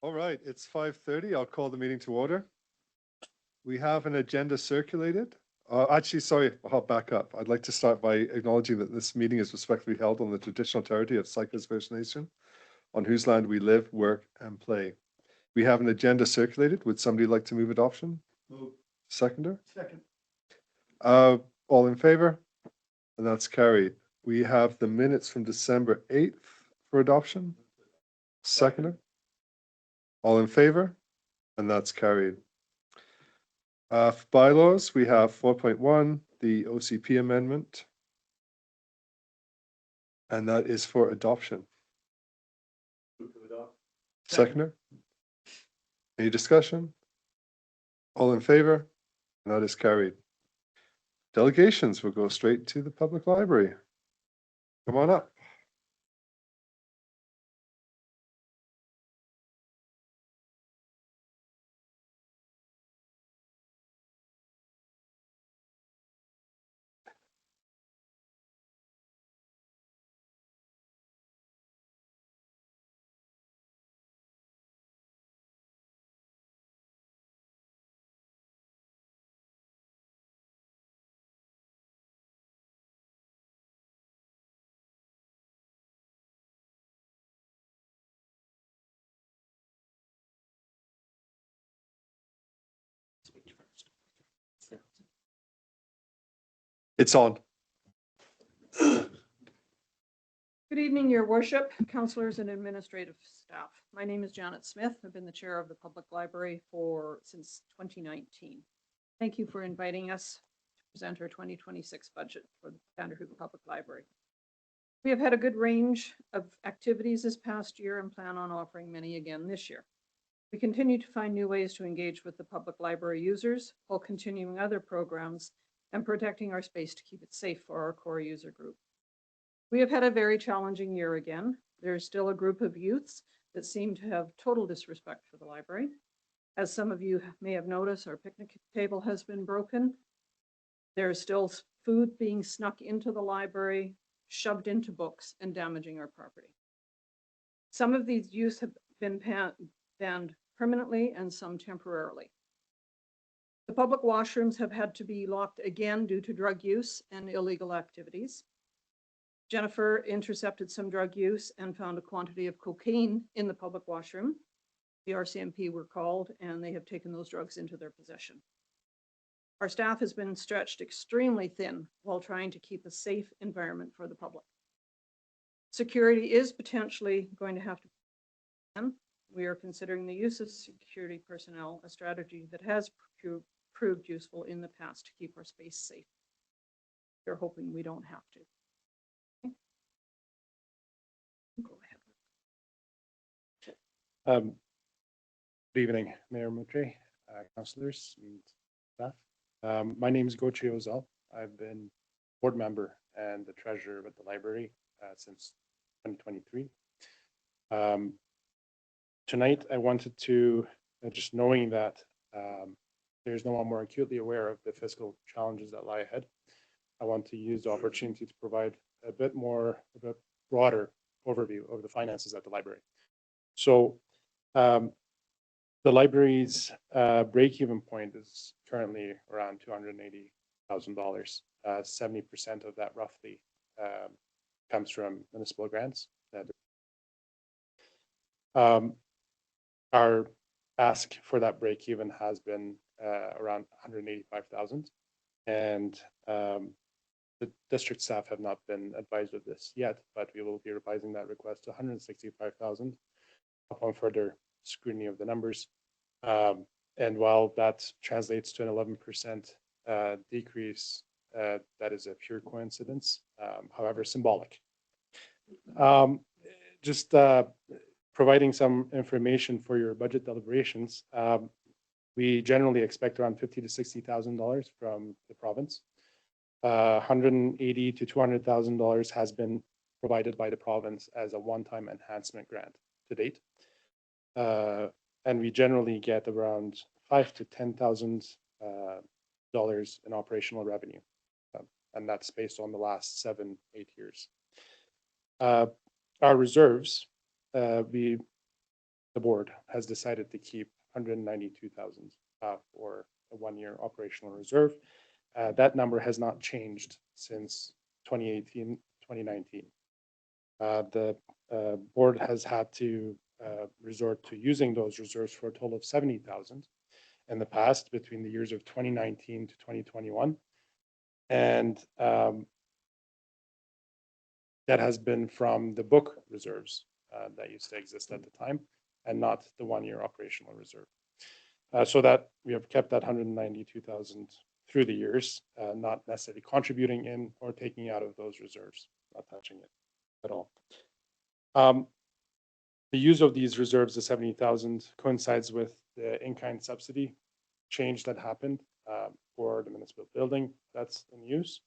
All right, it's 5:30. I'll call the meeting to order. We have an agenda circulated. Actually, sorry, I'll back up. I'd like to start by acknowledging that this meeting is respectfully held on the traditional territory of Sycamore First Nation, on whose land we live, work, and play. We have an agenda circulated. Would somebody like to move adoption? Move. Seconder? Second. All in favor? And that's carried. We have the minutes from December 8th for adoption. Seconder? All in favor? And that's carried. For bylaws, we have 4.1, the OCP amendment. And that is for adoption. Move to adopt. Seconder? Any discussion? All in favor? And that is carried. Delegations will go straight to the public library. Come on up. It's on. Good evening, Your Worship, councillors and administrative staff. My name is Janet Smith. I've been the chair of the Public Library since 2019. Thank you for inviting us to present our 2026 budget for the Vanderhoof Public Library. We have had a good range of activities this past year and plan on offering many again this year. We continue to find new ways to engage with the public library users while continuing other programs and protecting our space to keep it safe for our core user group. We have had a very challenging year again. There is still a group of youths that seem to have total disrespect for the library. As some of you may have noticed, our picnic table has been broken. There is still food being snuck into the library, shoved into books, and damaging our property. Some of these youths have been banned permanently and some temporarily. The public washrooms have had to be locked again due to drug use and illegal activities. Jennifer intercepted some drug use and found a quantity of cocaine in the public washroom. The RCMP were called and they have taken those drugs into their possession. Our staff has been stretched extremely thin while trying to keep a safe environment for the public. Security is potentially going to have to be. We are considering the use of security personnel, a strategy that has proved useful in the past to keep our space safe. We're hoping we don't have to. Go ahead. Good evening, Mayor Moutre, councillors and staff. My name is Gochi Ozal. I've been board member and the treasurer with the library since 2023. Tonight, I wanted to, just knowing that there's no one more acutely aware of the fiscal challenges that lie ahead, I want to use the opportunity to provide a bit broader overview of the finances at the library. So the library's break-even point is currently around $280,000. 70% of that roughly comes from municipal grants. Our ask for that break-even has been around $185,000, and the district staff have not been advised of this yet, but we will be revising that request to $165,000 upon further scrutiny of the numbers. And while that translates to an 11% decrease, that is a pure coincidence, however symbolic. Just providing some information for your budget deliberations, we generally expect around $50,000 to $60,000 from the province. $180,000 to $200,000 has been provided by the province as a one-time enhancement grant to date. And we generally get around $5,000 to $10,000 in operational revenue. And that's based on the last 7-8 years. Our reserves, we the board has decided to keep 192,000 for a one-year operational reserve. That number has not changed since 2018, 2019. The board has had to resort to using those reserves for a total of 70,000 in the past between the years of 2019 to 2021. And that has been from the book reserves that used to exist at the time and not the one-year operational reserve. So that we have kept that 192,000 through the years, not necessarily contributing in or taking out of those reserves, not touching it at all. The use of these reserves, the 70,000, coincides with the in-kind subsidy change that happened for the municipal building that's in use.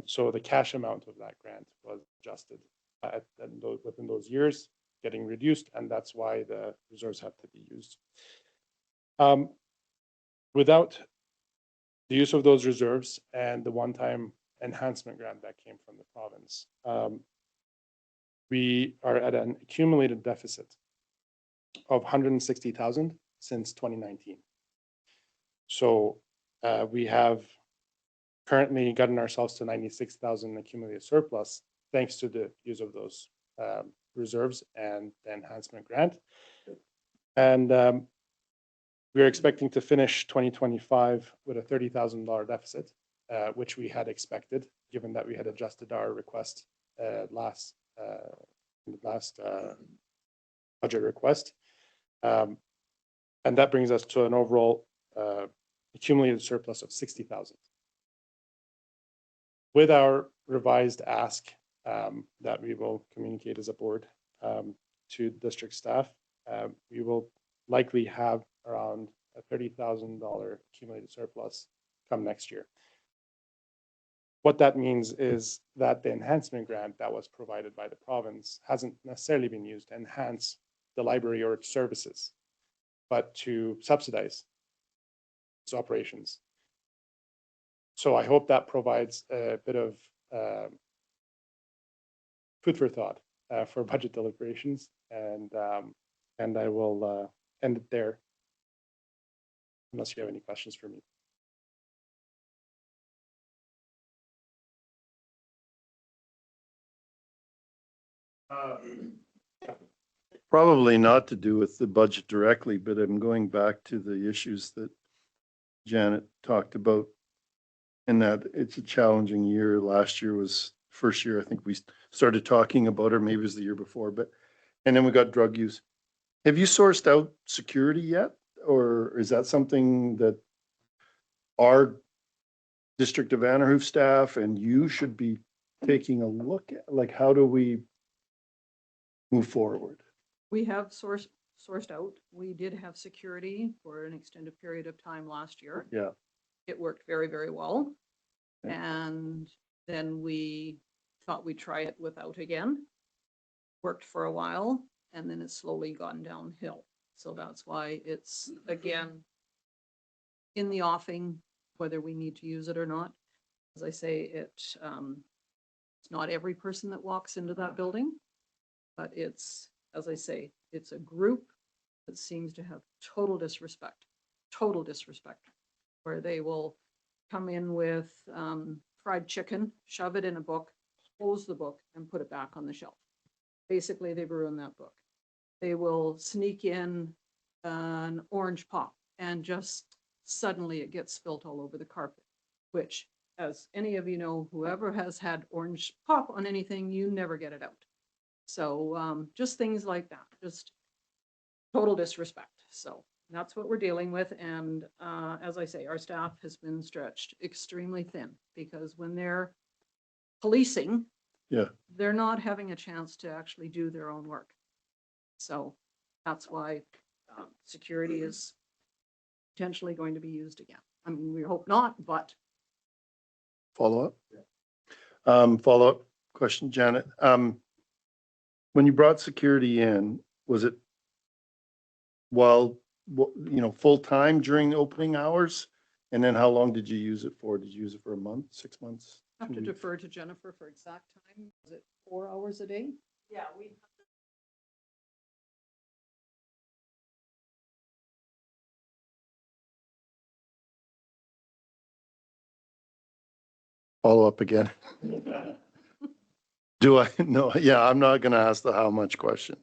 So the cash amount of that grant was adjusted within those years, getting reduced, and that's why the reserves have to be used. Without the use of those reserves and the one-time enhancement grant that came from the province, we are at an accumulated deficit of 160,000 since 2019. So we have currently gotten ourselves to 96,000 accumulated surplus thanks to the use of those reserves and the enhancement grant. And we're expecting to finish 2025 with a $30,000 deficit, which we had expected, given that we had adjusted our request last budget request. And that brings us to an overall accumulated surplus of 60,000. With our revised ask that we will communicate as a board to district staff, we will likely have around a $30,000 accumulated surplus come next year. What that means is that the enhancement grant that was provided by the province hasn't necessarily been used to enhance the library or its services, but to subsidize its operations. So I hope that provides a bit of food for thought for budget deliberations, and I will end it there, unless you have any questions for me. Probably not to do with the budget directly, but I'm going back to the issues that Janet talked about, and that it's a challenging year. Last year was first year I think we started talking about, or maybe it was the year before, and then we got drug use. Have you sourced out security yet? Or is that something that our District of Vanderhoof staff and you should be taking a look at? Like, how do we move forward? We have sourced out. We did have security for an extended period of time last year. Yeah. It worked very, very well. Okay. And then we thought we'd try it without again. Worked for a while, and then it's slowly gone downhill. So that's why it's, again, in the offing, whether we need to use it or not. As I say, it's not every person that walks into that building, but it's, as I say, it's a group that seems to have total disrespect, where they will come in with fried chicken, shove it in a book, close the book, and put it back on the shelf. Basically, they've ruined that book. They will sneak in an orange pop and just suddenly it gets spilt all over the carpet, which, as any of you know, whoever has had orange pop on anything, you never get it out. So just things like that, just total disrespect. So that's what we're dealing with. And as I say, our staff has been stretched extremely thin because when they're policing, they're not having a chance to actually do their own work. So that's why security is potentially going to be used again. I mean, we hope not, but. Follow up? Follow-up question, Janet. When you brought security in, was it full-time during the opening hours? And then how long did you use it for? Did you use it for a month, 6 months? I have to defer to Jennifer for exact time. Was it 4 hours a day? Yeah, we follow up again. Do I? No, yeah, I'm not going to ask the how much question.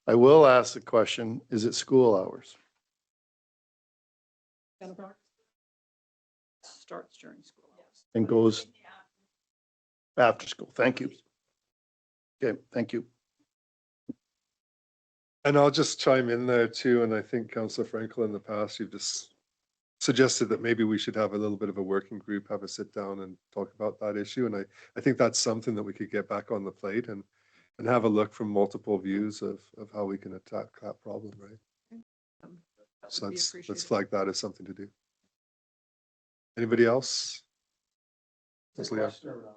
I will ask the question, is it school hours? Jennifer? Starts during school hours. And goes after school? Thank you. Okay, thank you. And I'll just chime in there too, and I think Councillor Frankel, in the past, you've just suggested that maybe we should have a little bit of a working group, have a sit down and talk about that issue. And I think that's something that we could get back on the plate and have a look from multiple views of how we can attack that problem, right? That So would be let's appreciated. flag that as something to do. Anybody else? Is Councillor Yap.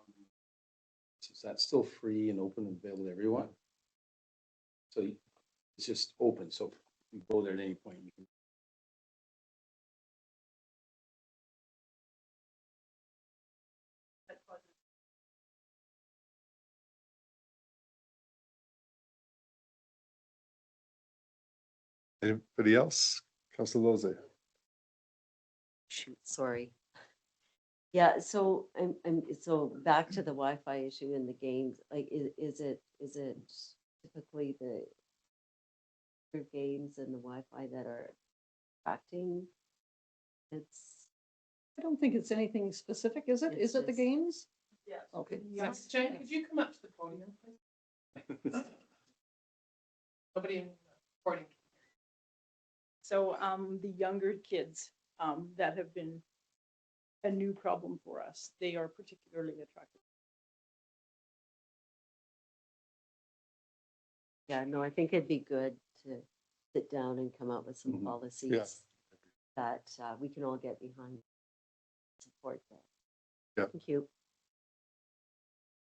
that still free and open and available to everyone? So it's just open, so you go there at any point. You can. Anybody else? Councillor Lozay. Shoot, sorry. Yeah, so so back to the Wi-Fi issue in the games, like, is it typically the games and the Wi-Fi that are acting? It's, I don't think it's anything specific, is it? It's Is it the just- games? Yes. Okay. Yes. Jane, could you come up to the podium, please? Nobody in recording. So, the younger kids, that have been a new problem for us, they are particularly attracted. yeah, no, I think it'd be good to sit down and come up with some Mhm. policies that we can all get behind. Support that. Yeah. Thank you.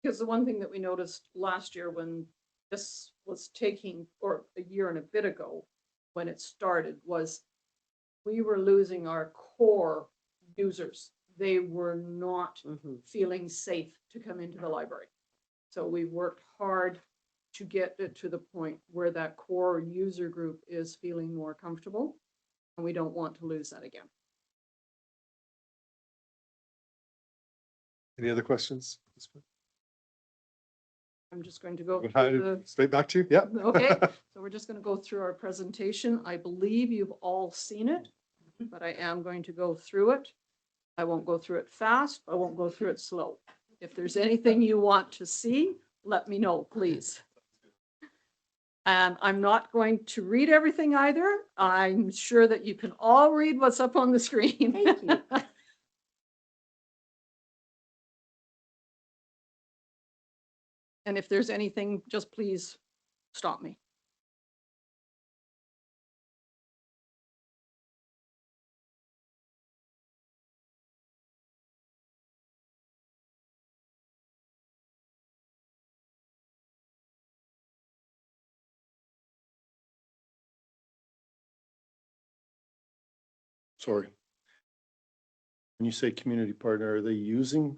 Because the one thing that we noticed last year when this was taking, or a year and a bit ago, when it started, was we were losing our core users. They were not Mhm. feeling safe to come into the library. So we worked hard to get it to the point where that core user group is feeling more comfortable. And we don't want to lose that again. Any other questions? I'm just going to go We'll through hand the it straight back to you. Yeah. Okay, so we're just going to go through our presentation. I believe you've all seen it, but I am going to go through it. I won't go through it fast. I won't go through it slow. If there's anything you want to see, let me know, please. And I'm not going to read everything either. I'm sure that you can all read what's up on the screen. Thank you. And if there's anything, just please stop me. Sorry. When you say community partner, are they using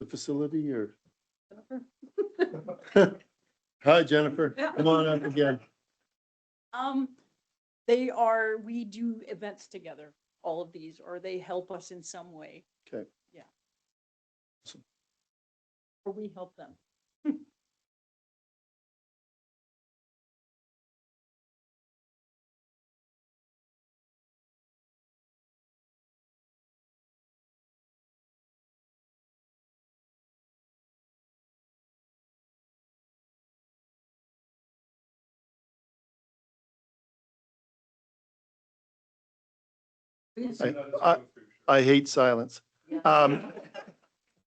the facility or? Jennifer? Hi, Jennifer. Yeah. Come on up again. We do events together, all of these, or they help us in some way. Okay. Yeah. Awesome. Or we help them. Please. I hate silence. Yeah.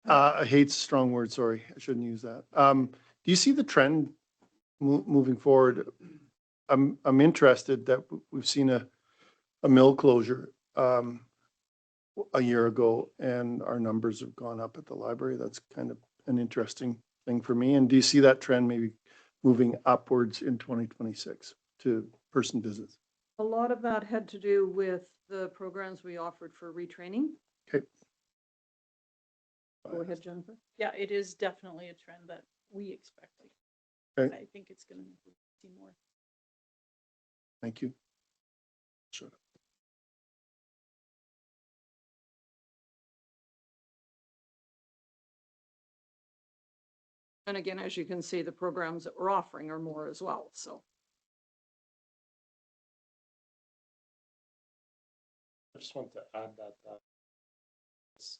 I hate strong word, sorry, I shouldn't use that. Do you see the trend moving forward? I'm interested that we've seen a mill closure a year ago and our numbers have gone up at the library. That's kind of an interesting thing for me. And do you see that trend maybe moving upwards in 2026 to person visits? A lot of that had to do with the programs we offered for retraining. Okay. Go ahead, Jennifer. Yeah, it is definitely a trend that we expected. Okay. I think it's gonna see more. Thank you. Sure. And again, as you can see, the programs that we're offering are more as well, so. I just want to add that this,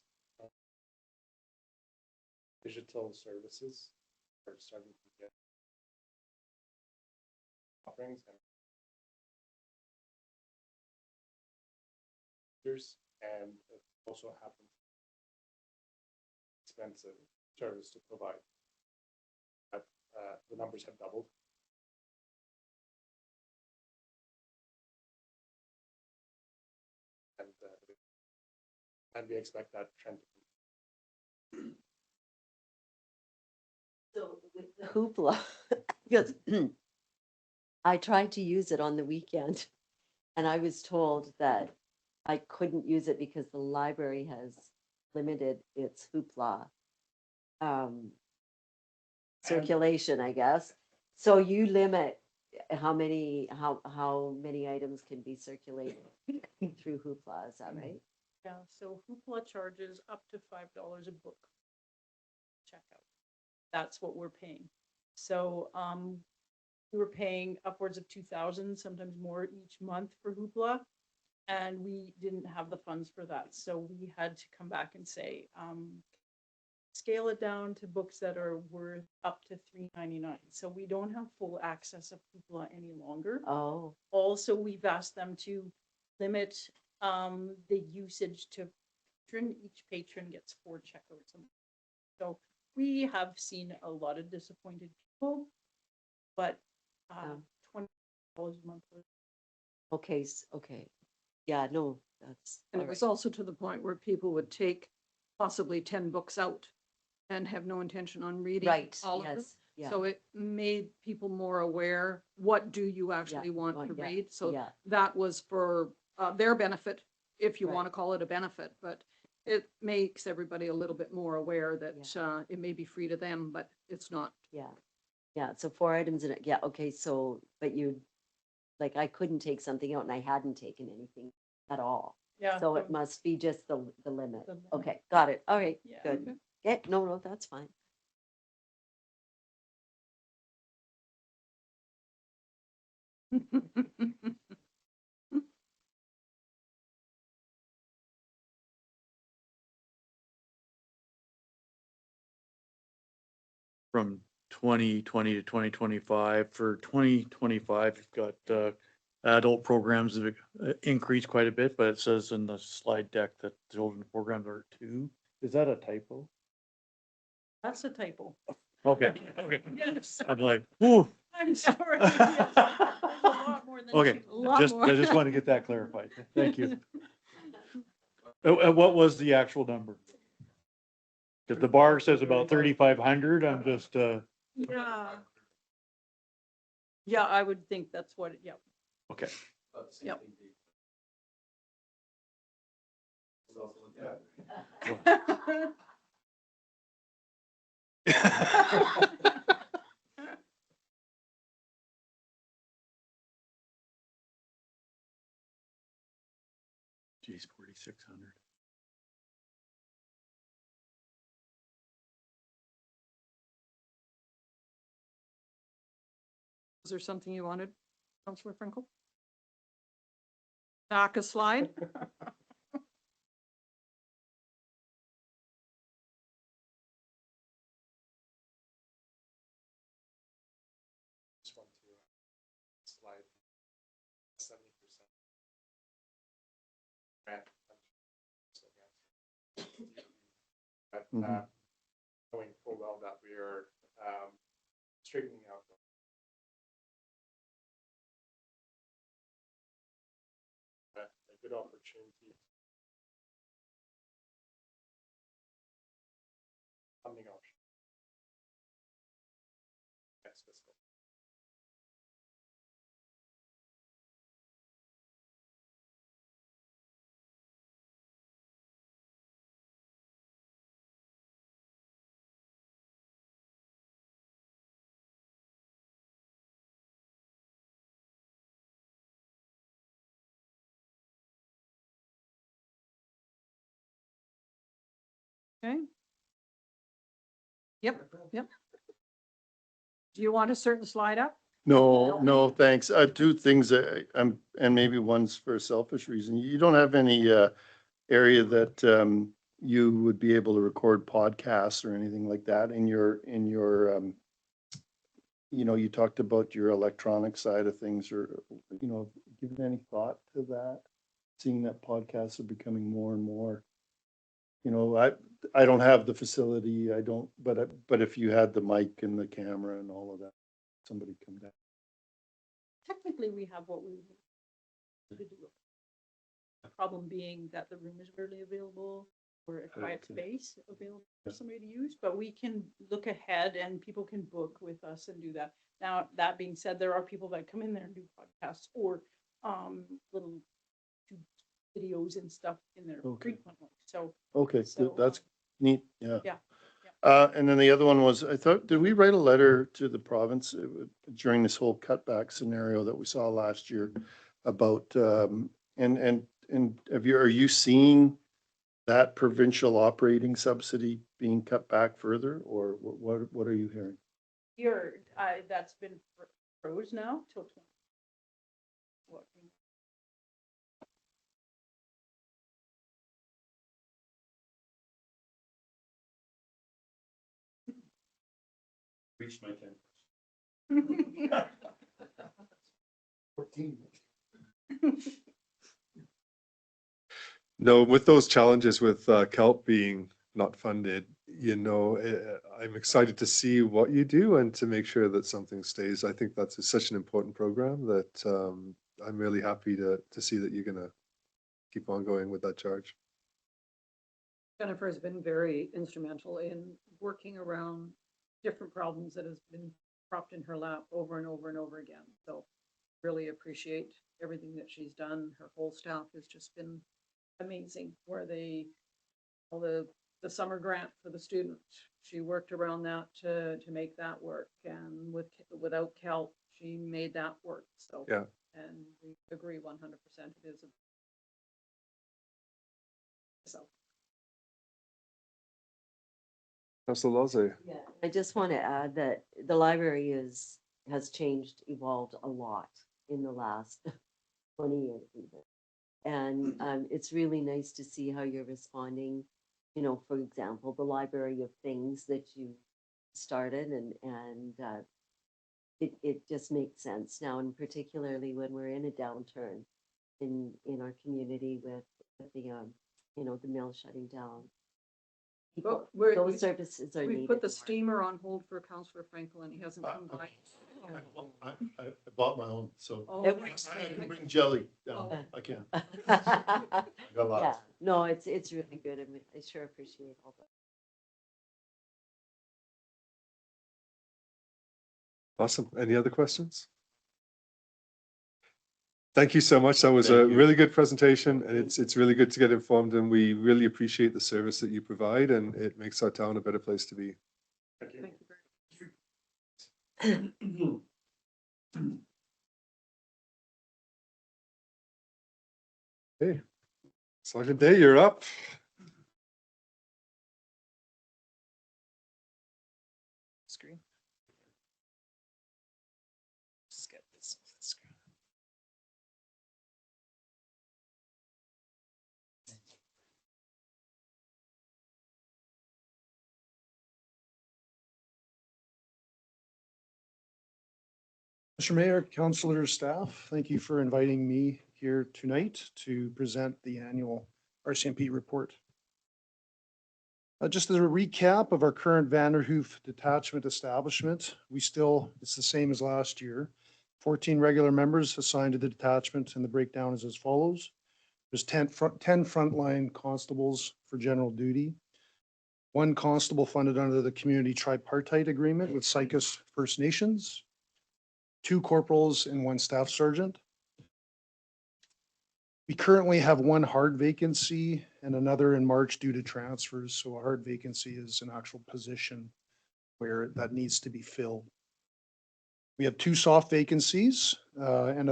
digital services are starting to get offerings and and it also happens expensive service to provide. But the numbers have doubled. And we expect that trend to continue. So with the Hoopla, because I tried to use it on the weekend and I was told that I couldn't use it because the library has limited its Hoopla circulation, I guess. So you limit how many items can be circulated through Hoopla, is that right? Yeah, so Hoopla charges up to $5 a book checkout. That's what we're paying. So we were paying upwards of 2,000, sometimes more each month for Hoopla. And we didn't have the funds for that. So we had to come back and say, scale it down to books that are worth up to $3.99. So we don't have full access of Hoopla any longer. Oh, Also, we've asked them to limit the usage to patron. Each patron gets 4 checkouts. So we have seen a lot of disappointed people, but $20 a month. okay, okay. Yeah, no, that's. And it all was right. also to the point where people would take possibly 10 books out and have no intention on reading Right, all of them. yes, yeah. So it made people more aware, what do you actually want to yeah, read? So yeah. that was for their benefit, if you Right. want to call it a benefit, but it makes everybody a little bit more aware that it may be free to them, but it's not. Yeah, yeah, so 4 items in it, yeah, okay, so, but you, like, I couldn't take something out and I hadn't taken anything at all. Yeah. So it must be just the limit. The limit. Okay, got it, all right, Yeah. good. Yeah, no, that's fine. From 2020 to 2025. For 2025, you've got adult programs that have increased quite a bit, but it says in the slide deck that children programs are 2. Is that a typo? That's a typo. Okay, okay. Yes, I'm like, whoo. I'm sorry. Yes, there's a lot more than Okay, two. A lot more. I just want to get that clarified. Thank you. What was the actual number? If the bar says about 3,500, I'm just, Yeah. Yeah, I would think that's what, yeah. okay. About the same Yep. thing they- It's also looked at. Geez, 4,600. Is there something you wanted, Councillor Frankel? Back a slide? Just want to slide 70%. Grant. But Mhm. knowing full well that we are straightening out. A good opportunity. Funding option. Next fiscal. Okay. Yep, yep. Do you want a certain slide up? No, no, thanks. Two things, and maybe one's for a selfish reason. You don't have any, area that, you would be able to record podcasts or anything like that in your, you know, you talked about your electronic side of things or, you know, given any thought to that? Seeing that podcasts are becoming more and more, you know, I don't have the facility, I don't, but if you had the mic and the camera and all of that, somebody come down. Technically, we have what we need to do. The problem being that the room is rarely available or a quiet Okay. space available for somebody to use, but we can look ahead and people can book with us and do that. Now, that being said, there are people that come in there and do podcasts or little videos and stuff in there Okay. frequently. So Okay, So, that's neat, yeah. yeah, And then the other one was, I thought, did we write a letter to the province during this whole cutback scenario that we saw last year about, and are you seeing that provincial operating subsidy being cut back further, or what are you hearing? here, that's been froze now till 20. What? Reached my 10. 14. No, with those challenges with kelp being not funded, you know, I'm excited to see what you do and to make sure that something stays. I think that's such an important program that I'm really happy to see that you're gonna keep on going with that charge. Jennifer has been very instrumental in working around different problems that has been propped in her lap over and over and over again. So really appreciate everything that she's done. Her whole staff has just been amazing, where all the summer grant for the student, she worked around that to make that work. And without kelp, she made that work. So Yeah. And we agree 100% it is. So. Councillor Lozay. Yeah, I just want to add that the library has changed, evolved a lot in the last 20 years even. And it's really nice to see how you're responding, you know, for example, the Library of Things that you started and it just makes sense now, and particularly when we're in a downturn in our community with the, you know, the mill shutting down. But Those services are we needed. put the more. steamer on hold for Councillor Frankel and he hasn't come by. I bought my own, so Oh, It I can bring jelly down. Oh. I can. Yeah, Got lots. no, it's really good. And I sure appreciate all that. Awesome. Any other questions? Thank you so much. That was a Thank you. really good presentation and it's really good to get informed and we really appreciate the service that you provide and it makes our town a better place to be. Thank you very Hey, Sergeant Day, you're up. Screen. Just get this screen. Mr. Mayor, councilors, staff, thank you for inviting me here tonight to present the annual RCMP report. Just as a recap of our current Vanderhoof detachment establishment, it's the same as last year. 14 regular members assigned to the detachment, and the breakdown is as follows. There's 10 frontline constables for general duty, 1 constable funded under the community tripartite agreement with Sycus First Nations, 2 corporals and 1 staff sergeant. We currently have 1 hard vacancy and another in March due to transfers. So a hard vacancy is an actual position where that needs to be filled. We have 2 soft vacancies and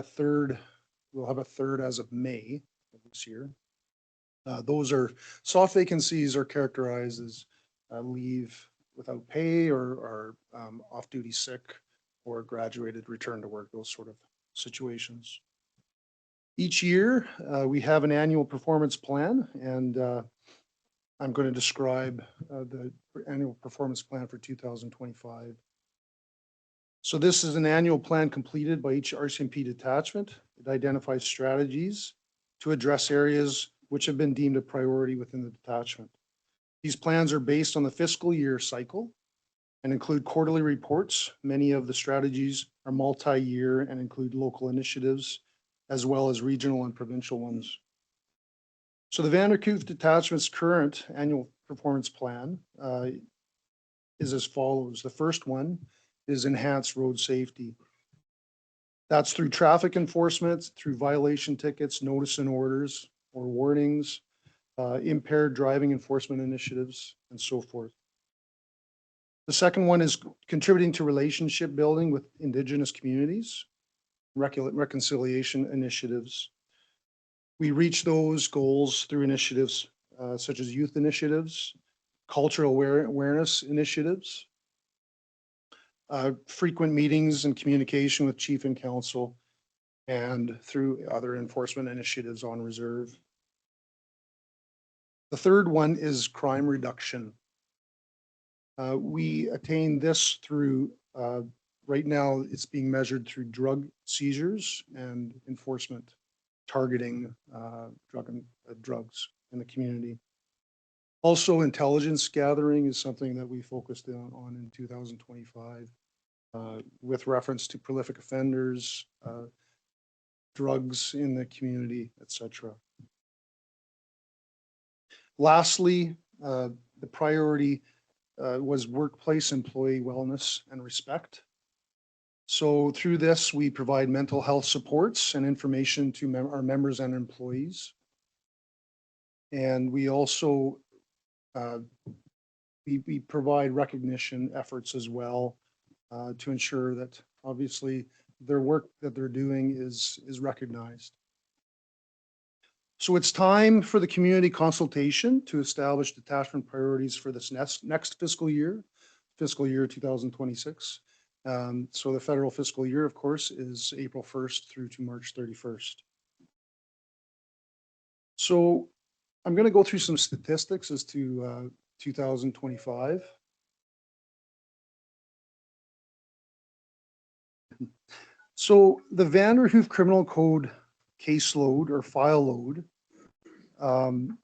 we'll have a third as of May of this year. Those are soft vacancies are characterized as leave without pay or off-duty sick or graduated, return to work, those sort of situations. Each year, we have an annual performance plan, and I'm going to describe the annual performance plan for 2025. So this is an annual plan completed by each RCMP detachment. It identifies strategies to address areas which have been deemed a priority within the detachment. These plans are based on the fiscal year cycle and include quarterly reports. Many of the strategies are multi-year and include local initiatives, as well as regional and provincial ones. So the Vanderkoof Detachment's current annual performance plan is as follows. The first one is enhanced road safety. That's through traffic enforcement, through violation tickets, notice and orders or warnings, impaired driving enforcement initiatives, and so forth. The second one is contributing to relationship building with Indigenous communities, reconciliation initiatives. We reach those goals through initiatives such as youth initiatives, cultural awareness initiatives, frequent meetings and communication with chief and council, and through other enforcement initiatives on reserve. The third one is crime reduction. We attain this through, right now it's being measured through drug seizures and enforcement targeting drugs in the community. Also, intelligence gathering is something that we focused on in 2025 with reference to prolific offenders, drugs in the community, etc. Lastly, the priority was workplace employee wellness and respect. So through this, we provide mental health supports and information to our members and employees. And we also we provide recognition efforts as well to ensure that obviously their work that they're doing is recognized. So it's time for the community consultation to establish detachment priorities for this next fiscal year 2026. So the federal fiscal year, of course, is April 1st through to March 31st. So I'm going to go through some statistics as to 2025. So the Vanderhoof Criminal Code caseload or file load,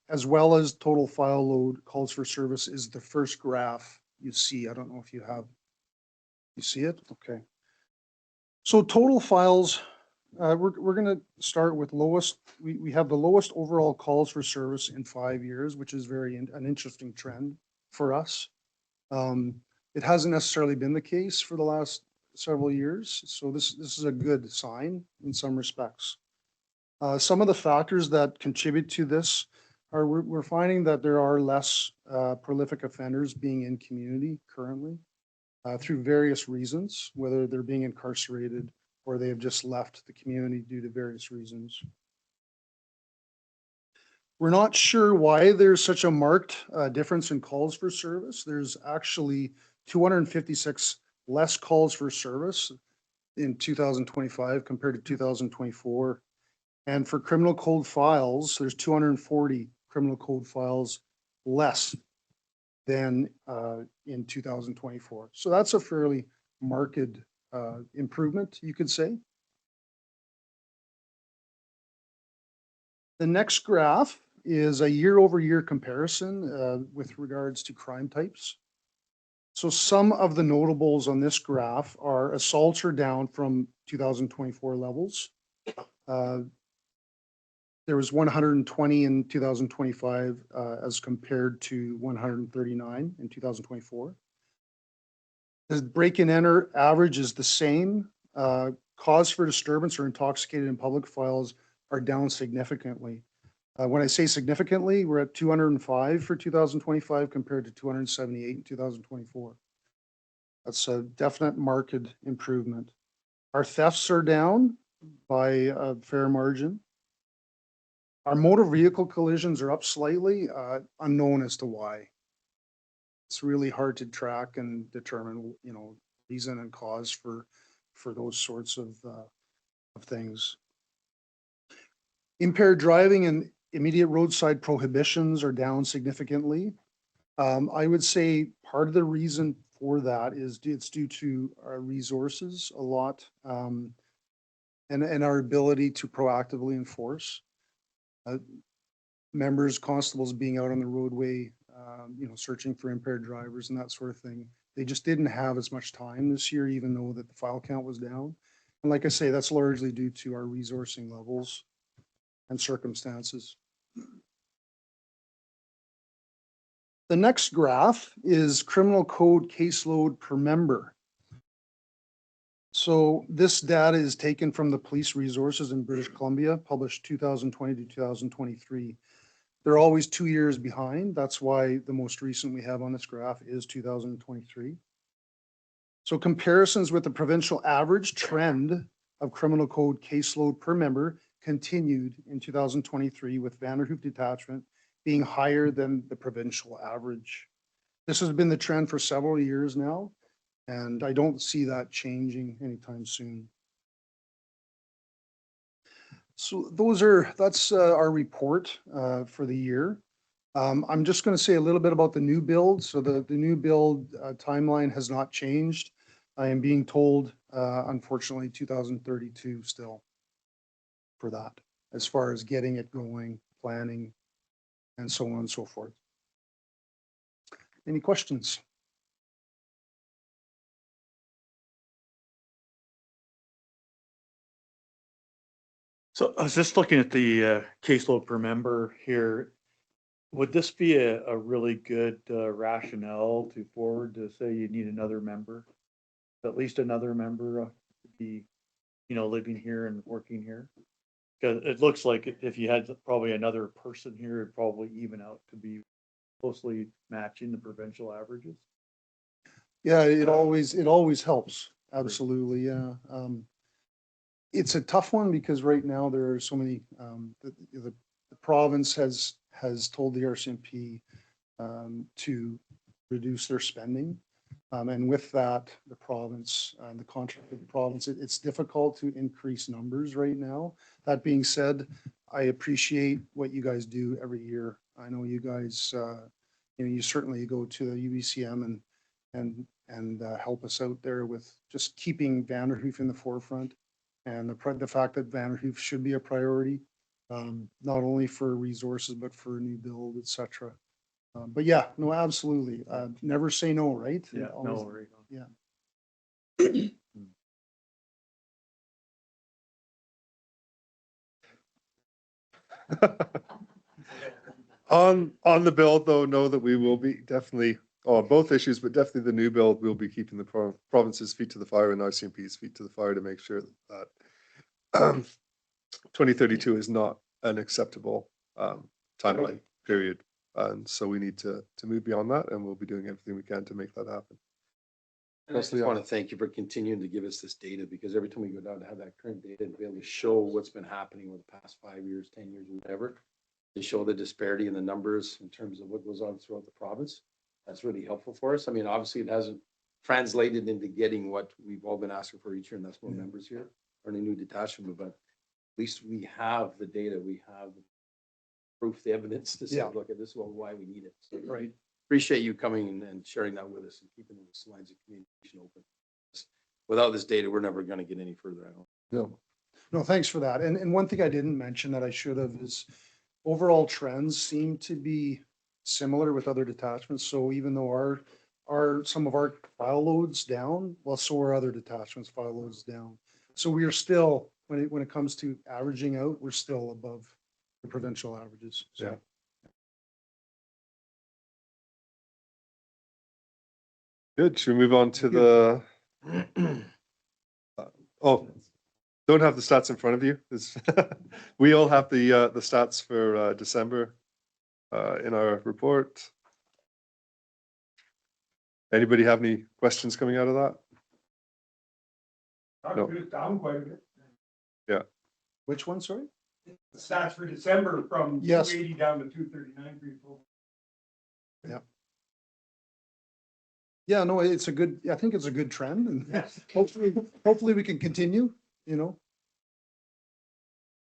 as well as total file load calls for service is the first graph you see. I don't know if you see it? Okay. So total files, we're going to start with lowest. We have the lowest overall calls for service in 5 years, which is an interesting trend for us. It hasn't necessarily been the case for the last several years. So this is a good sign in some respects. Some of the factors that contribute to this are we're finding that there are less prolific offenders being in community currently through various reasons, whether they're being incarcerated or they have just left the community due to various reasons. We're not sure why there's such a marked difference in calls for service. There's actually 256 less calls for service in 2025 compared to 2024. And for criminal code files, there's 240 criminal code files less than in 2024. So that's a fairly marked improvement, you could say. The next graph is a year-over-year comparison with regards to crime types. So some of the notables on this graph are assaults are down from 2024 levels. There was 120 in 2025 as compared to 139 in 2024. The break-in enter average is the same. Cause for disturbance or intoxicated in public files are down significantly. When I say significantly, we're at 205 for 2025 compared to 278 in 2024. That's a definite marked improvement. Our thefts are down by a fair margin. Our motor vehicle collisions are up slightly, unknown as to why. It's really hard to track and determine, reason and cause for for those sorts of things. Impaired driving and immediate roadside prohibitions are down significantly. I would say part of the reason for that is it's due to our resources a lot, and our ability to proactively enforce. Members, constables being out on the roadway, searching for impaired drivers and that sort of thing. They just didn't have as much time this year, even though that the file count was down. And like I say, that's largely due to our resourcing levels and circumstances. The next graph is criminal code caseload per member. So this data is taken from the Police Resources in British Columbia, published 2020 to 2023. They're always 2 years behind. That's why the most recent we have on this graph is 2023. So comparisons with the provincial average trend of criminal code caseload per member continued in 2023, with Vanderhoof detachment being higher than the provincial average. This has been the trend for several years now, and I don't see that changing anytime soon. So that's our report for the year. I'm just going to say a little bit about the new build. So the new build timeline has not changed. I am being told, unfortunately, 2032 still for that, as far as getting it going, planning, and so on and so forth. Any questions? So I was just looking at the caseload per member here. Would this be a really good rationale to forward to say you need another member? At least another member to be, living here and working here? Because it looks like if you had probably another person here, it'd probably even out to be closely matching the provincial averages. Yeah, it always helps. Absolutely, yeah. It's a tough one because right now there are so many, the province has told the RCMP to reduce their spending. And with that, the province, the contract with the province, it's difficult to increase numbers right now. That being said, I appreciate what you guys do every year. I know you guys, you certainly go to the UBCM and help us out there with just keeping Vanderhoof in the forefront, and the fact that Vanderhoof should be a priority, not only for resources, but for a new build, et cetera. But yeah, no, absolutely. Never say no, right? Yeah, Always- no, right. Yeah. On the build, though, know that we will be definitely, both issues, but definitely the new build, we'll be keeping the province's feet to the fire and RCMP's feet to the fire to make sure that 2032 is not an acceptable timeline period. And so we need to move beyond that, and we'll be doing everything we can to make that happen. And I just want to thank you for continuing to give us this data, because every time we go down to have that current data and be able to show what's been happening over the past 5 years, 10 years, whatever, to show the disparity in the numbers in terms of what goes on throughout the province. That's really helpful for us. I mean, obviously it hasn't translated into getting what we've all been asking for each year, and that's more members here or a new detachment, but at least we have the data, we have the proof, the evidence to say, Yeah. look at this, well, why we need it. So Right. appreciate you coming and sharing that with us and keeping those lines of communication open. Without this data, we're never going to get any further. I don't. No, thanks for that. And one thing I didn't mention that I should have is overall trends seem to be similar with other detachments. So even though some of our file loads down, well, so are other detachments file loads down. So we are still, when it comes to averaging out, we're still above the provincial averages. So. Yeah. Good. Should we move on to the, don't have the stats in front of you. We all have the stats for December in our report. Anybody have any questions coming out of that? No. Put it down quite a bit. Yeah. Which one, sorry? The stats for December from Yes. 280 down to 239 people. Yeah, no, it's a good, I think it's a good trend and Yes. hopefully we can continue, you know.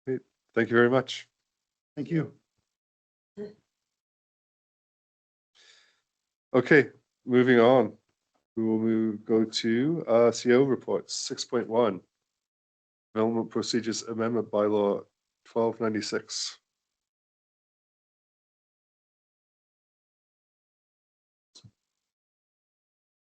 Thank you very much. Thank you. Okay, moving on. We will go to CO reports, 6.1. Development Procedures Amendment Bylaw 1296.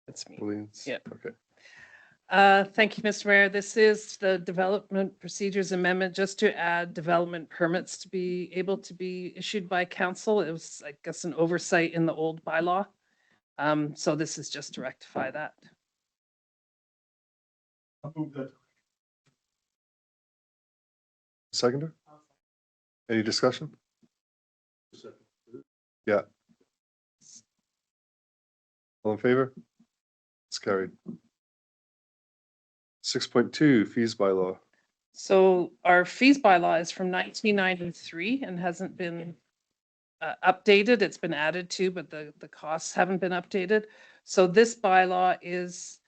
That's me. Williams? Yeah. Okay. Thank you, Mr. Mayor. This is the Development Procedures Amendment, just to add development permits to be able to be issued by council. It was, I guess, an oversight in the old bylaw. So this is just to rectify that. I'll move that. Seconder? Any discussion? Yeah. All in favor? It's carried. 6.2 Fees Bylaw. So our fees bylaw is from 1993 and hasn't been updated. It's been added to, but the costs haven't been updated. So this bylaw is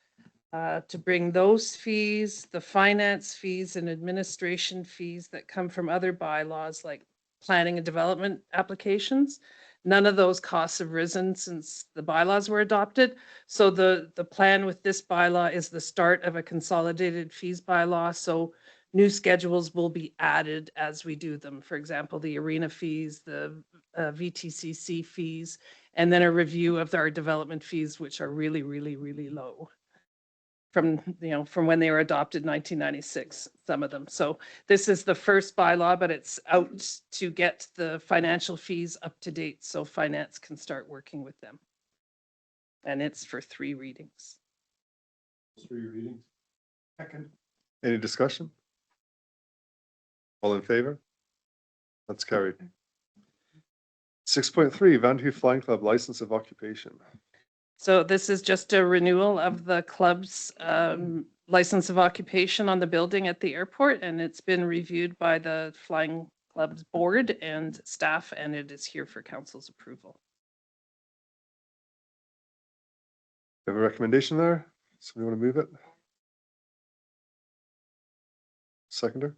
to bring those fees, the finance fees and administration fees that come from other bylaws like planning and development applications. None of those costs have risen since the bylaws were adopted. So the plan with this bylaw is the start of a consolidated fees bylaw. So new schedules will be added as we do them. For example, the arena fees, the VTCC fees, and then a review of our development fees, which are really, really, really low from, you know, from when they were adopted 1996, some of them. So this is the first bylaw, but it's out to get the financial fees up to date so finance can start working with them. And it's for 3 readings. 3 readings. Second. Any discussion? All in favor? That's carried. 6.3 Van Hoof Flying Club License of Occupation. So this is just a renewal of the club's license of occupation on the building at the airport, and it's been reviewed by the Flying Club's board and staff, and it is here for council's approval. You have a recommendation there? Somebody want to move it? Seconder?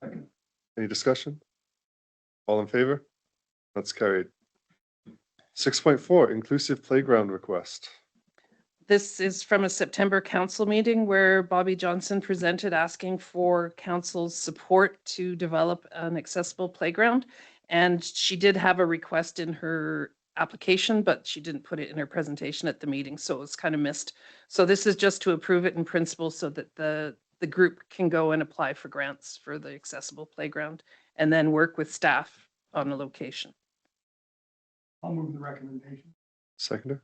Second. Any discussion? All in favor? That's carried. 6.4 Inclusive Playground Request. This is from a September council meeting where Bobby Johnson presented asking for council's support to develop an accessible playground. And she did have a request in her application, but she didn't put it in her presentation at the meeting, so it was kind of missed. So this is just to approve it in principle so that the group can go and apply for grants for the accessible playground and then work with staff on a location. I'll move the recommendation. Seconder?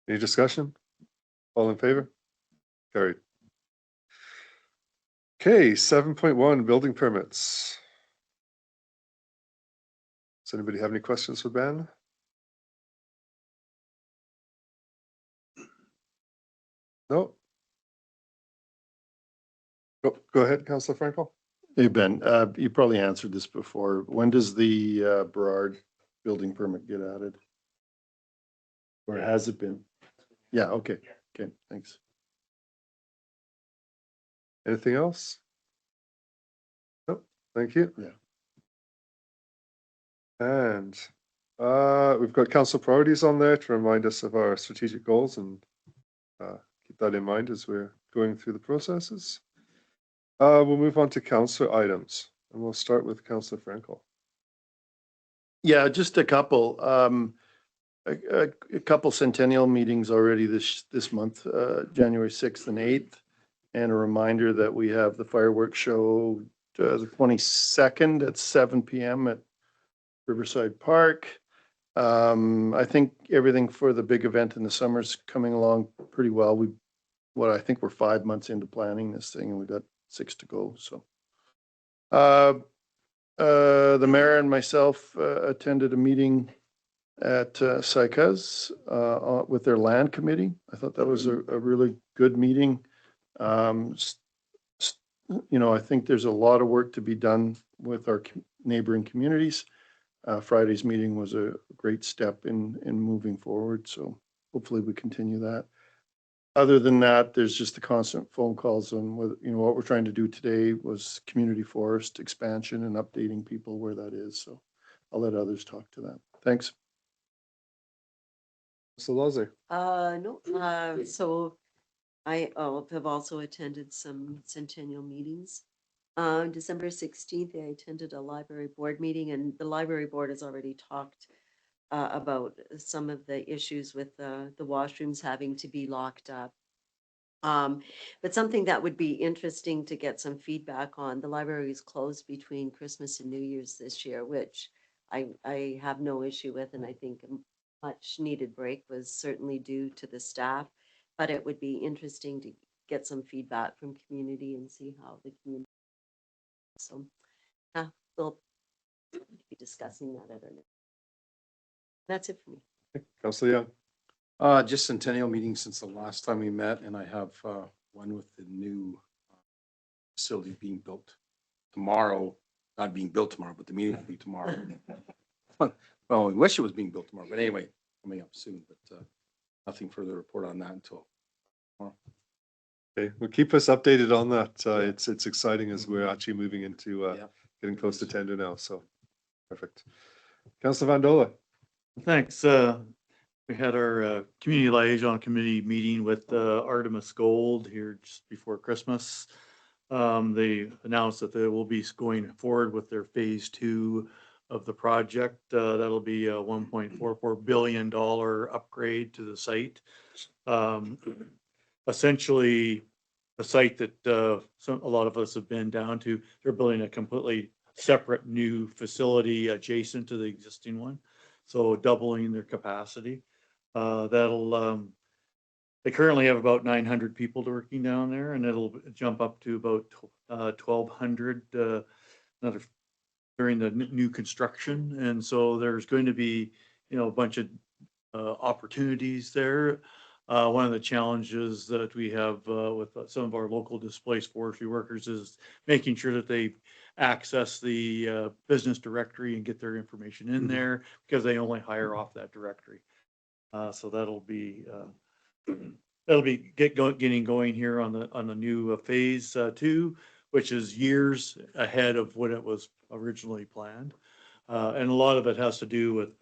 Any discussion? All in favor? Carried. Okay, 7.1 Building Permits. Does anybody have any questions for Ben? No? Go ahead, Councillor Frankel. Hey, Ben, you probably answered this before. When does the Burrard building permit get added? Or has it been? Yeah, okay, okay, thanks. Anything else? Nope, thank you. Yeah. And we've got council priorities on there to remind us of our strategic goals and keep that in mind as we're going through the processes. We'll move on to council items and we'll start with Councillor Frankel. Yeah, just a couple. A couple centennial meetings already this month, January 6th and 8th. And a reminder that we have the fireworks show the 22nd at 7 p.m. at Riverside Park. I think everything for the big event in the summer is coming along pretty well. I think we're 5 months into planning this thing and we've got 6 to go. So the mayor and myself attended a meeting at SICAS with their land committee. I thought that was a really good meeting. You know, I think there's a lot of work to be done with our neighboring communities. Friday's meeting was a great step in moving forward. So hopefully we continue that. Other than that, there's just the constant phone calls on what, what we're trying to do today was community forest expansion and updating people where that is. So I'll let others talk to that. Thanks. So Lozier. No, so I have also attended some centennial meetings. On December 16th, I attended a library board meeting, and the library board has already talked about some of the issues with the washrooms having to be locked up. But something that would be interesting to get some feedback on, the library is closed between Christmas and New Year's this year, which I have no issue with, and I think a much needed break was certainly due to the staff, but it would be interesting to get some feedback from community and see how the community. So we'll be discussing that at our next. That's it for me. Councillor Young. Just centennial meeting since the last time we met, and I have one with the new facility being built tomorrow. Not being built tomorrow, but the meeting will be tomorrow. Well, we wish it was being built tomorrow, but anyway, coming up soon. But nothing further to report on that until tomorrow. Okay, well, keep us updated on that. It's exciting as we're actually moving into Yeah. getting close to tender now. So perfect. Councillor Vandola. Thanks. We had our community liaison committee meeting with Artemis Gold here just before Christmas. They announced that they will be going forward with their phase 2 of the project. That'll be a $1.44 billion upgrade to the site. Essentially, a site that a lot of us have been down to. They're building a completely separate new facility adjacent to the existing one, so doubling their capacity. They currently have about 900 people working down there, and it'll jump up to about 1,200 during the new construction. And so there's going to be, a bunch of opportunities there. One of the challenges that we have with some of our local displaced forestry workers is making sure that they access the business directory and get their information in there, because they only hire off that directory. So that'll be getting going here on the new phase 2, which is years ahead of when it was originally planned. And a lot of it has to do with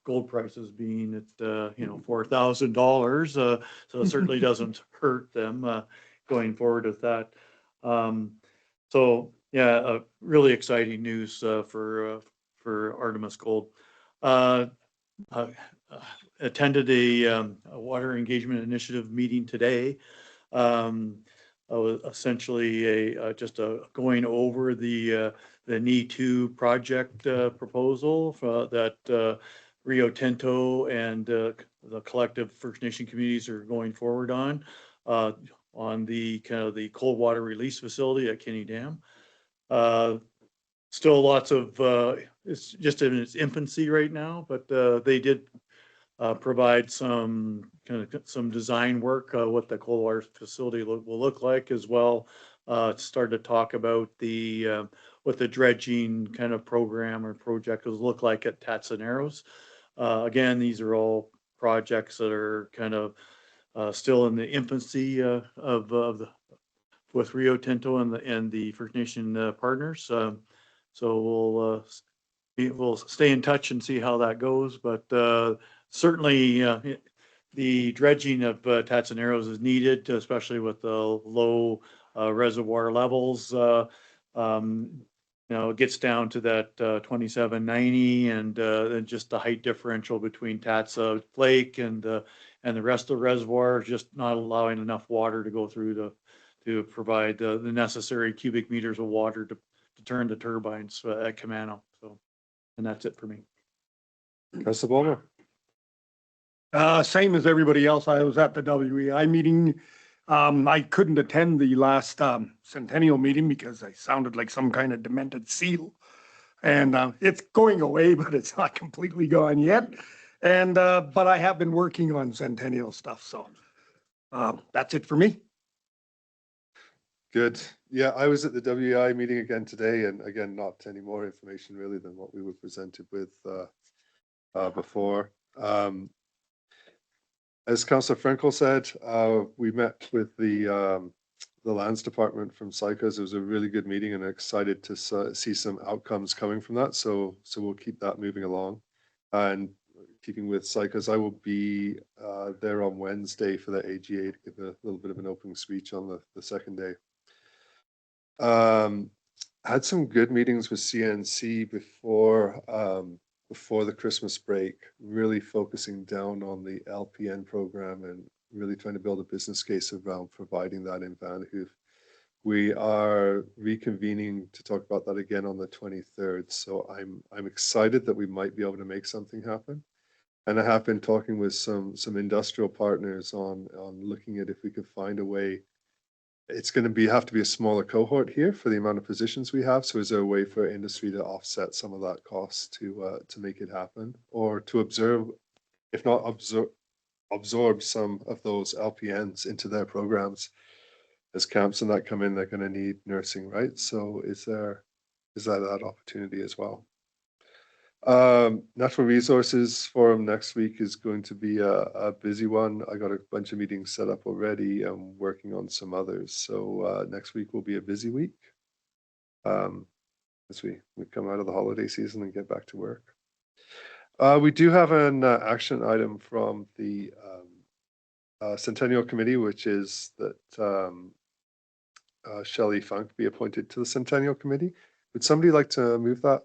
gold prices being at $4,000. So it certainly doesn't hurt them going forward with that. So yeah, really exciting news for Artemis Gold. Attended a water engagement initiative meeting today. Essentially just going over the NE2 project proposal that Rio Tinto and the collective First Nation communities are going forward on the kind of the cold water release facility at Kinney Dam. Still lots of, it's just in its infancy right now, but they did provide some design work, what the cold water facility will look like as well. Started to talk about what the dredging kind of program or project will look like at Tatsuneros. Again, these are all projects that are kind of still in the infancy with Rio Tinto and the First Nation partners. So we'll stay in touch and see how that goes. But certainly the dredging of Tatsuneros is needed, especially with the low reservoir levels. It gets down to that 2790, and then just the height differential between Tatsa Lake and the rest of the reservoir is just not allowing enough water to go through to provide the necessary cubic meters of water to turn the turbines at Camano. So, and that's it for me. Councillor Bowman. Same as everybody else. I was at the WEI meeting. I couldn't attend the last centennial meeting because I sounded like some kind of demented seal. And it's going away, but it's not completely gone yet. And but I have been working on centennial stuff. So that's it for me. Good. Yeah, I was at the WEI meeting again today, and again, not any more information really than what we were presented with before. As Councillor Frankel said, we met with the Lands Department from Sycos. It was a really good meeting and excited to see some outcomes coming from that. So we'll keep that moving along. And keeping with Sycos, I will be there on Wednesday for the AGA to give a little bit of an opening speech on the second day. Had some good meetings with CNC before the Christmas break, really focusing down on the LPN program and really trying to build a business case around providing that in Van Hoof. We are reconvening to talk about that again on the 23rd. So I'm excited that we might be able to make something happen. And I have been talking with some industrial partners on looking at if we could find a way. It's going to have to be a smaller cohort here for the amount of positions we have. So is there a way for industry to offset some of that cost to make it happen, or to observe, if not absorb some of those LPNs into their programs? As camps and that come in, they're going to need nursing, right? So is that opportunity as well? Natural Resources Forum next week is going to be a busy one. I got a bunch of meetings set up already. I'm working on some others. So next week will be a busy week as we come out of the holiday season and get back to work. We do have an action item from the Centennial Committee, which is that Shelley Funk be appointed to the Centennial Committee. Would somebody like to move that?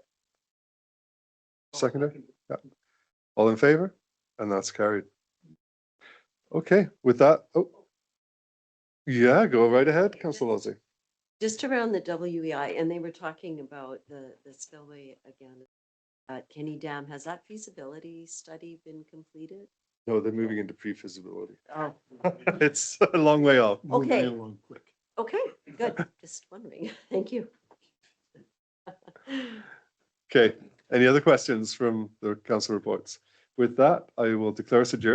Seconder? Yeah. All in favor? And that's carried. Okay, with that, oh, yeah, go right ahead, Councillor Lozzie. Just around the WEI, and they were talking about the spillway again at Kenny Dam. Has that feasibility study been completed? No, they're moving into pre-feasibility. Oh, It's a long way off. okay. Along quick. Okay, good. Just wondering. Thank you. Okay, any other questions from the council reports? With that, I will declare us adjourned.